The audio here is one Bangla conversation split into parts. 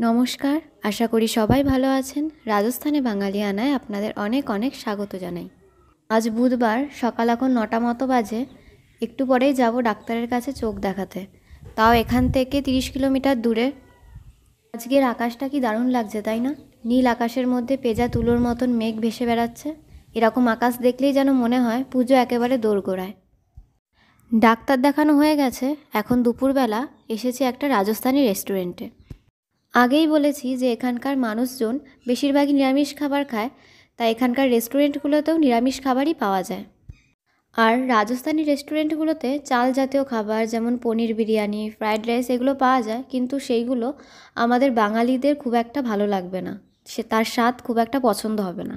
নমস্কার, আশা করি সবাই ভালো আছেন। রাজস্থানে বাঙালিয়ানায় আপনাদের অনেক অনেক স্বাগত জানাই। আজ বুধবার, সকাল এখন 9টা মতো বাজে। একটু পরেই যাব ডাক্তারের কাছে চোখ দেখাতে, তাও এখান থেকে 30 কিলোমিটার দূরে। আজকের আকাশটা কি দারুণ লাগছে, তাই না? নীল আকাশের মধ্যে পেঁজা তুলোর মতন মেঘ ভেসে বেড়াচ্ছে। এরকম আকাশ দেখলেই যেন মনে হয় পুজো একেবারে দোরগোড়ায়। ডাক্তার দেখানো হয়ে গেছে। এখন দুপুরবেলা এসেছি একটা রাজস্থানি রেস্টুরেন্টে। আগেই বলেছি যে এখানকার মানুষজন বেশিরভাগই নিরামিষ খাবার খায়, তাই এখানকার রেস্টুরেন্টগুলোতেও নিরামিষ খাবারই পাওয়া যায়। আর রাজস্থানি রেস্টুরেন্টগুলোতে চাল জাতীয় খাবার যেমন পনির বিরিয়ানি, ফ্রায়েড রাইস এগুলো পাওয়া যায়, কিন্তু সেইগুলো আমাদের বাঙালিদের খুব একটা ভালো লাগবে না, তার স্বাদ খুব একটা পছন্দ হবে না।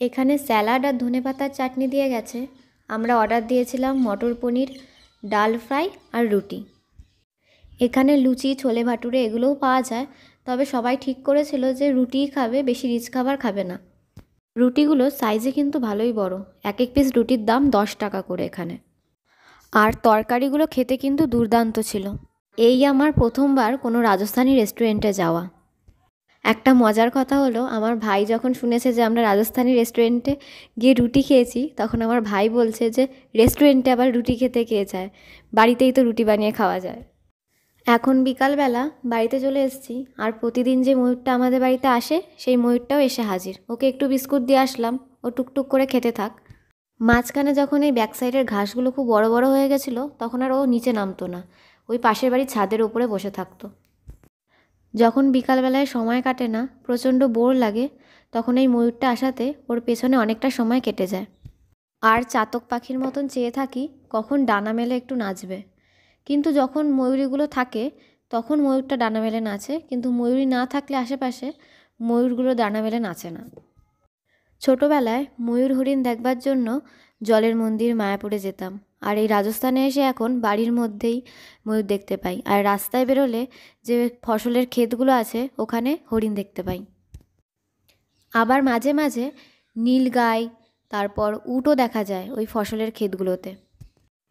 এখানে স্যালাড আর ধনেপাতার চাটনি দিয়ে গেছে। আমরা অর্ডার দিয়েছিলাম মটর পনির, ডাল ফ্রাই আর রুটি। এখানে লুচি, ছোলে ভাটুরে এগুলোও পাওয়া যায়, তবে সবাই ঠিক করেছিল যে রুটিই খাবে, বেশি রিচ খাবার খাবে না। রুটিগুলো সাইজে কিন্তু ভালোই বড়। এক এক পিস রুটির দাম 10 টাকা করে এখানে। আর তরকারিগুলো খেতে কিন্তু দুর্দান্ত ছিল। এই আমার প্রথমবার কোনো রাজস্থানি রেস্টুরেন্টে যাওয়া। একটা মজার কথা হলো, আমার ভাই যখন শুনেছে যে আমরা রাজস্থানি রেস্টুরেন্টে গিয়ে রুটি খেয়েছি, তখন আমার ভাই বলছে যে রেস্টুরেন্টে আবার রুটি খেতে কে চায়, বাড়িতেই তো রুটি বানিয়ে খাওয়া যায়। এখন বিকালবেলা বাড়িতে চলে এসেছি, আর প্রতিদিন যে ময়ূরটা আমাদের বাড়িতে আসে সেই ময়ূরটাও এসে হাজির। ওকে একটু বিস্কুট দিয়ে আসলাম, ও টুকটুক করে খেতে থাক। মাঝখানে যখন এই ব্যাক সাইডের ঘাসগুলো খুব বড় বড় হয়ে গেছিলো, তখন আর ও নিচে নামতো না, ওই পাশের বাড়ির ছাদের ওপরে বসে থাকতো। যখন বিকালবেলায় সময় কাটে না, প্রচণ্ড বোর লাগে, তখন এই ময়ূরটা আসাতে ওর পেছনে অনেকটা সময় কেটে যায়। আর চাতক পাখির মতন চেয়ে থাকি কখন ডানা মেলে একটু নাচবে। কিন্তু যখন ময়ূরীগুলো থাকে তখন ময়ূরটা ডানা মেলে নাচে, কিন্তু ময়ূরী না থাকলে আশেপাশে ময়ূরগুলো ডানা মেলে নাচে না। ছোটোবেলায় ময়ূর হরিণ দেখবার জন্য জলের মন্দির মায়াপুরে যেতাম, আর এই রাজস্থানে এসে এখন বাড়ির মধ্যেই ময়ূর দেখতে পাই। আর রাস্তায় বেরোলে যে ফসলের ক্ষেতগুলো আছে ওখানে হরিণ দেখতে পাই। আবার মাঝে মাঝে নীলগাই, তারপর উটও দেখা যায় ওই ফসলের ক্ষেতগুলোতে।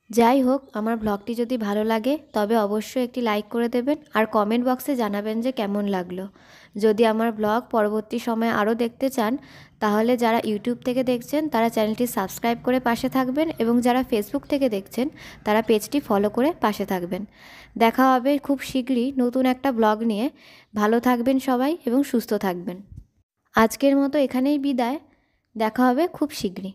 যাই হোক, আমার ব্লগটি যদি ভালো লাগে তবে অবশ্যই একটি লাইক করে দেবেন, আর কমেন্ট বক্সে জানাবেন যে কেমন লাগলো। যদি আমার ব্লগ পরবর্তী সময়ে আরও দেখতে চান, তাহলে যারা ইউটিউব থেকে দেখছেন তারা চ্যানেলটি সাবস্ক্রাইব করে পাশে থাকবেন, এবং যারা ফেসবুক থেকে দেখছেন তারা পেজটি ফলো করে পাশে থাকবেন। দেখা হবে খুব শীঘ্রই নতুন একটা ব্লগ নিয়ে। ভালো থাকবেন সবাই এবং সুস্থ থাকবেন। আজকের মতো এখানেই বিদায়। দেখা হবে খুব শীঘ্রই।